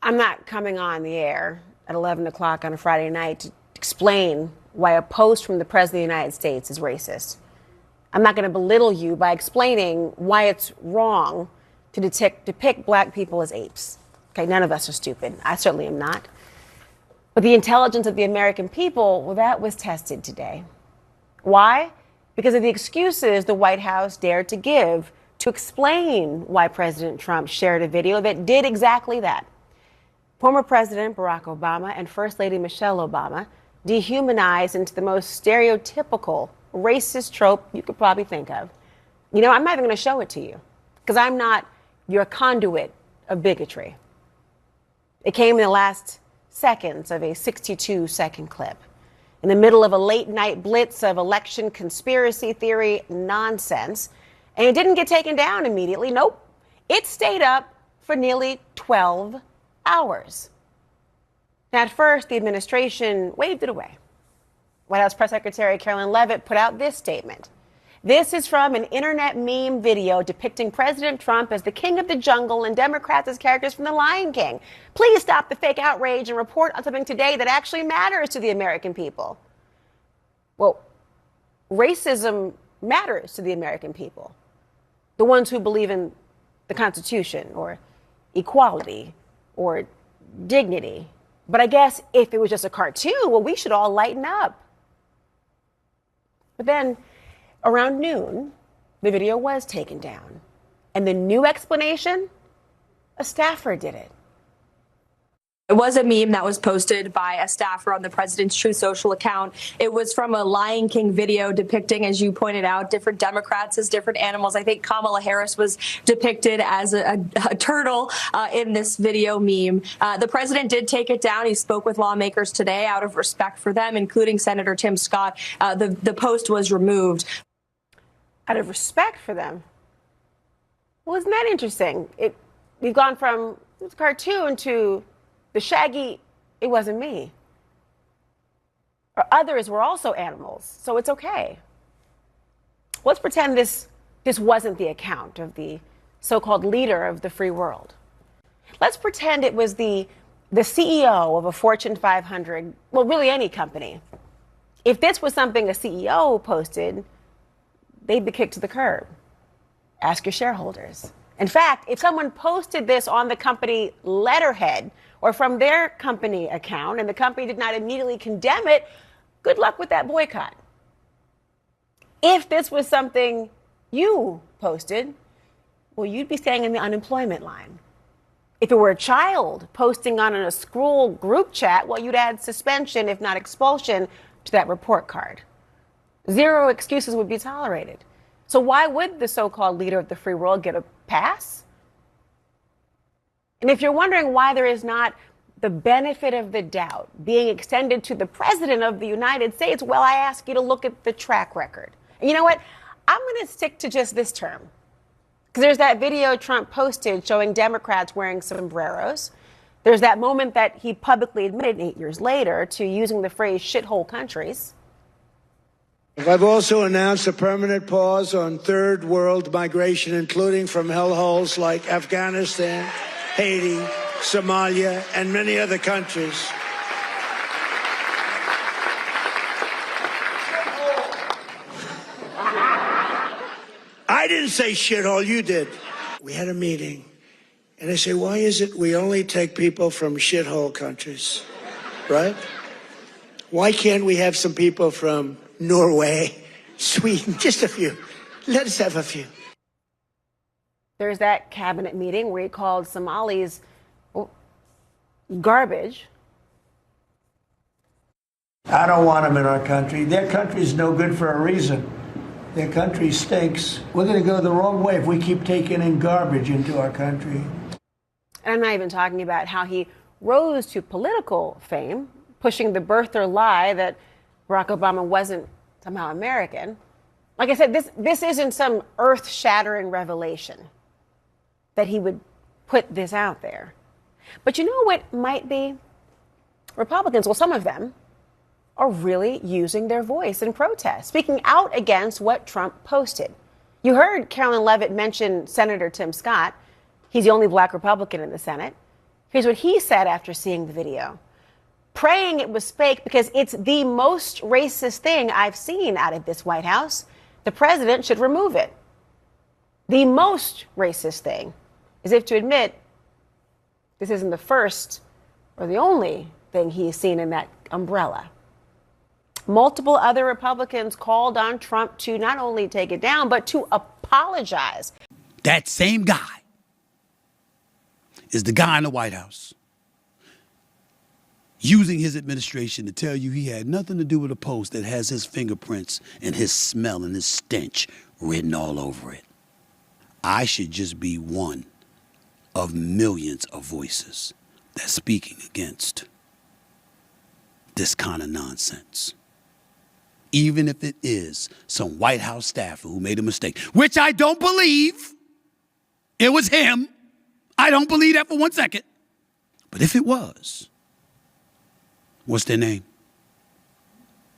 I'm not coming on the air at 11 o'clock on a Friday night to explain why a post from the President of the United States is racist. I'm not going to belittle you by explaining why it's wrong to depict black people as apes. Okay, none of us are stupid. I certainly am not. But the intelligence of the American people, well, that was tested today. Why? Because of the excuses the White House dared to give to explain why President Trump shared a video that did exactly that. Former President Barack Obama and First Lady Michelle Obama dehumanized into the most stereotypical racist trope you could probably think of. You know, I'm not even going to show it to you because I'm not your conduit of bigotry. It came in the last seconds of a 62-second clip in the middle of a late-night blitz of election conspiracy theory nonsense, and it didn't get taken down immediately. Nope. It stayed up for nearly 12 hours. Now, at first, the administration waved it away. White House Press Secretary Caroline Leavitt put out this statement. This is from an internet meme video depicting President Trump as the king of the jungle and Democrats as characters from The Lion King. Please stop the fake outrage and report on something today that actually matters to the American people. Well, racism matters to the American people. The ones who believe in the Constitution or equality or dignity. But I guess if it was just a cartoon, well, we should all lighten up. But then, around noon, the video was taken down. And the new explanation? A staffer did it. It was a meme that was posted by a staffer on the president's True Social account. It was from a Lion King video depicting, as you pointed out, different Democrats as different animals. I think Kamala Harris was depicted as a turtle in this video meme. The president did take it down. He spoke with lawmakers today out of respect for them, including Senator Tim Scott. The post was removed. Out of respect for them? Well, isn't that interesting? We've gone from a cartoon to the shaggy, it wasn't me. Or others were also animals, so it's okay. Let's pretend this wasn't the account of the so-called leader of the free world. Let's pretend it was the CEO of a Fortune 500, well, really any company. If this was something a CEO posted, they'd be kicked to the curb. Ask your shareholders. In fact, if someone posted this on the company letterhead or from their company account and the company did not immediately condemn it, good luck with that boycott. If this was something you posted, well, you'd be staying in the unemployment line. If it were a child posting on a school group chat, well, you'd add suspension, if not expulsion, to that report card. Zero excuses would be tolerated. So why would the so-called leader of the free world get a pass? And if you're wondering why there is not the benefit of the doubt being extended to the president of the United States, well, I ask you to look at the track record. And you know what? I'm going to stick to just this term. Because there's that video Trump posted showing Democrats wearing sombreros. There's that moment that he publicly admitted 8 years later to using the phrase shithole countries. I've also announced a permanent pause on third world migration, including from hellholes like Afghanistan, Haiti, Somalia, and many other countries. I didn't say shithole, you did. We had a meeting, and I say, why is it we only take people from shithole countries, right? Why can't we have some people from Norway, Sweden, just a few? Let us have a few. There's that cabinet meeting where he called Somalis garbage. I don't want them in our country. Their country's no good for a reason. Their country stinks. We're going to go the wrong way if we keep taking in garbage into our country. And I'm not even talking about how he rose to political fame, pushing the birther lie that Barack Obama wasn't somehow American. Like I said, this isn't some earth-shattering revelation that he would put this out there. But you know what might be? Republicans, well, some of them are really using their voice in protest, speaking out against what Trump posted. You heard Caroline Leavitt mention Senator Tim Scott. He's the only black Republican in the Senate. Here's what he said after seeing the video. Praying it was fake because it's the most racist thing I've seen out of this White House. The president should remove it. The most racist thing, as if to admit this isn't the first or the only thing he's seen in that umbrella. Multiple other Republicans called on Trump to not only take it down, but to apologize. That same guy is the guy in the White House using his administration to tell you he had nothing to do with a post that has his fingerprints and his smell and his stench written all over it. I should just be one of millions of voices that's speaking against this kind of nonsense. Even if it is some White House staffer who made a mistake, which I don't believe it was him. I don't believe that for 1 second. But if it was, what's their name?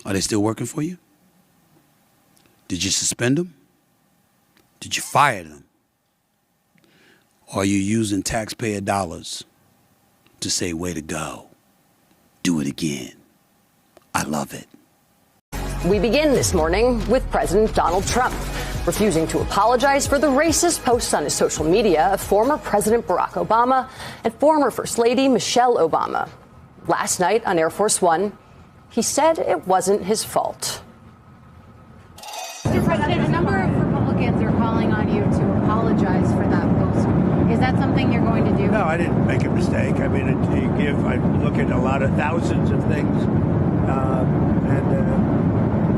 Are they still working for you? Did you suspend them? Did you fire them? Or are you using taxpayer dollars to say, way to go, do it again? I love it. We begin this morning with President Donald Trump refusing to apologize for the racist posts on his social media of former President Barack Obama and former First Lady Michelle Obama. Last night on Air Force One, he said it wasn't his fault. Mr. President, a number of Republicans are calling on you to apologize for that post. Is that something you're going to do? No, I didn't make a mistake. I mean, I look at a lot of thousands of things,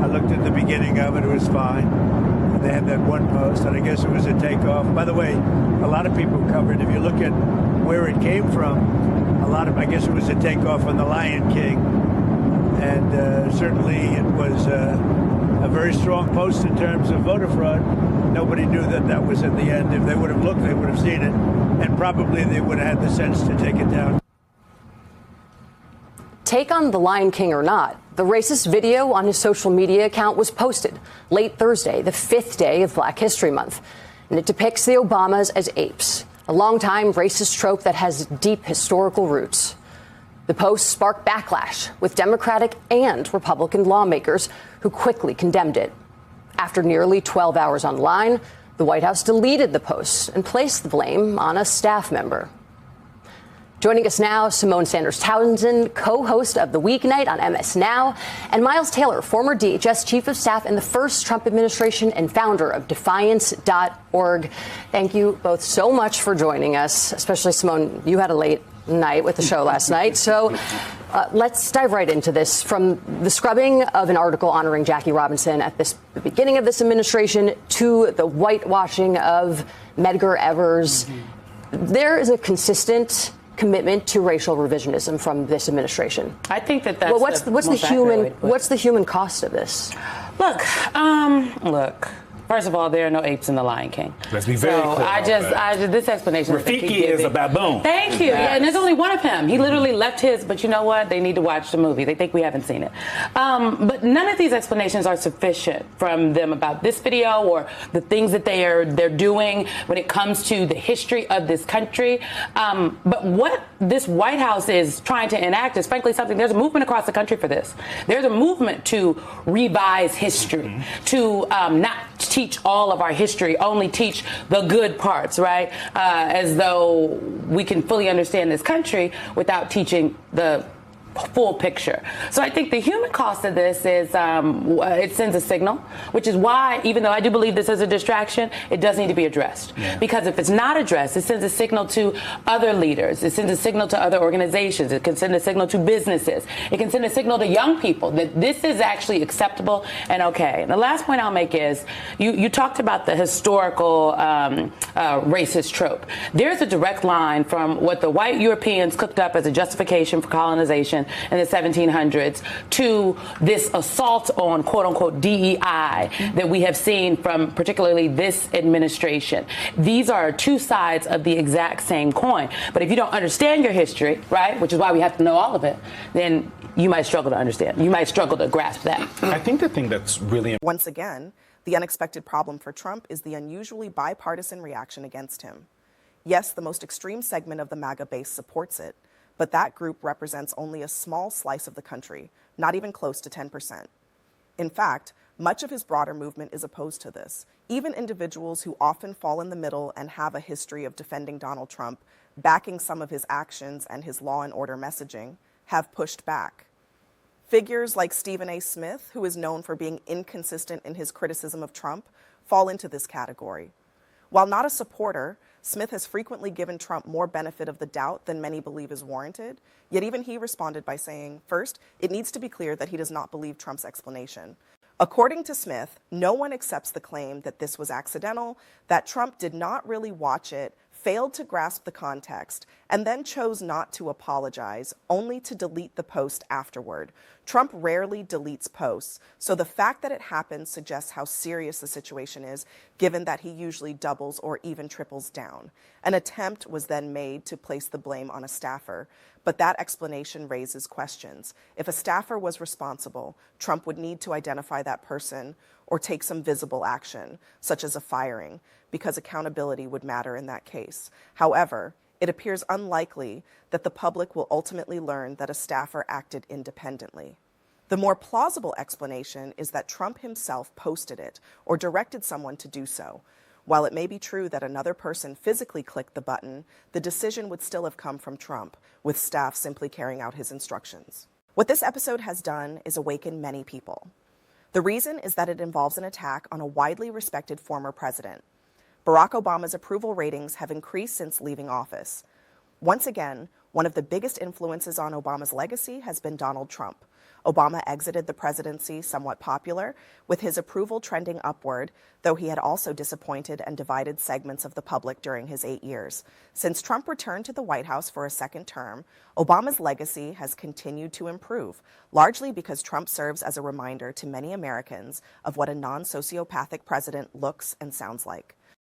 I looked at the beginning of it, it was fine. And they had that one post, and I guess it was a takeoff. By the way, a lot of people covered, if you look at where it came from, I guess it was a takeoff on The Lion King. And certainly it was a very strong post in terms of voter fraud. Nobody knew that that was at the end. If they would have looked, they would have seen it. And probably they would have had the sense to take it down. Take on The Lion King or not, the racist video on his social media account was posted late Thursday, the 5th day of Black History Month. And it depicts the Obamas as apes, a longtime racist trope that has deep historical roots. The post sparked backlash with Democratic and Republican lawmakers who quickly condemned it. After nearly 12 hours online, the White House deleted the post and placed the blame on a staff member. Joining us now, Symone Sanders Townsend, co-host of The Weeknight on MS Now, and Miles Taylor, former DHS chief of staff in the first Trump administration and founder of Defiance.org. Thank you both so much for joining us, especially Symone. You had a late night with the show last night. So let's dive right into this. From the scrubbing of an article honoring Jackie Robinson at the beginning of this administration to the whitewashing of Medgar Evers, there is a consistent commitment to racial revisionism from this administration. I think that that's what's the human cost of this? Look. First of all, there are no apes in The Lion King. Let's be very clear. This explanation. Rafiki is a baboon. Thank you. Yeah, and there's only one of him. He literally left his, but you know what? They need to watch the movie. They think we haven't seen it. But none of these explanations are sufficient from them about this video or the things that they're doing when it comes to the history of this country. But what this White House is trying to enact is frankly something. There's a movement across the country for this. There's a movement to revise history, to not teach all of our history, only teach the good parts, right? As though we can fully understand this country without teaching the full picture. So I think the human cost of this is it sends a signal, which is why, even though I do believe this is a distraction, it does need to be addressed. Yeah. Because if it's not addressed, it sends a signal to other leaders. It sends a signal to other organizations. It can send a signal to businesses. It can send a signal to young people that this is actually acceptable and okay. And the last point I'll make is you talked about the historical racist trope. There's a direct line from what the white Europeans cooked up as a justification for colonization in the 1700s to this assault on quote-unquote DEI that we have seen from particularly this administration. These are two sides of the exact same coin. But if you don't understand your history, right, which is why we have to know all of it, then you might struggle to understand. You might struggle to grasp that. I think the thing that's really... Once again, the unexpected problem for Trump is the unusually bipartisan reaction against him. Yes, the most extreme segment of the MAGA base supports it, but that group represents only a small slice of the country, not even close to 10%. In fact, much of his broader movement is opposed to this. Even individuals who often fall in the middle and have a history of defending Donald Trump, backing some of his actions and his law and order messaging, have pushed back. Figures like Stephen A. Smith, who is known for being inconsistent in his criticism of Trump, fall into this category. While not a supporter, Smith has frequently given Trump more benefit of the doubt than many believe is warranted, yet even he responded by saying, first, it needs to be clear that he does not believe Trump's explanation. According to Smith, no one accepts the claim that this was accidental, that Trump did not really watch it, failed to grasp the context, and then chose not to apologize, only to delete the post afterward. Trump rarely deletes posts, so the fact that it happened suggests how serious the situation is, given that he usually doubles or even triples down. An attempt was then made to place the blame on a staffer, but that explanation raises questions. If a staffer was responsible, Trump would need to identify that person or take some visible action, such as a firing, because accountability would matter in that case. However, it appears unlikely that the public will ultimately learn that a staffer acted independently. The more plausible explanation is that Trump himself posted it or directed someone to do so. While it may be true that another person physically clicked the button, the decision would still have come from Trump, with staff simply carrying out his instructions. What this episode has done is awaken many people. The reason is that it involves an attack on a widely respected former president. Barack Obama's approval ratings have increased since leaving office. Once again, one of the biggest influences on Obama's legacy has been Donald Trump. Obama exited the presidency somewhat popular, with his approval trending upward, though he had also disappointed and divided segments of the public during his 8 years. Since Trump returned to the White House for a second term, Obama's legacy has continued to improve, largely because Trump serves as a reminder to many Americans of what a non-sociopathic president looks and sounds like.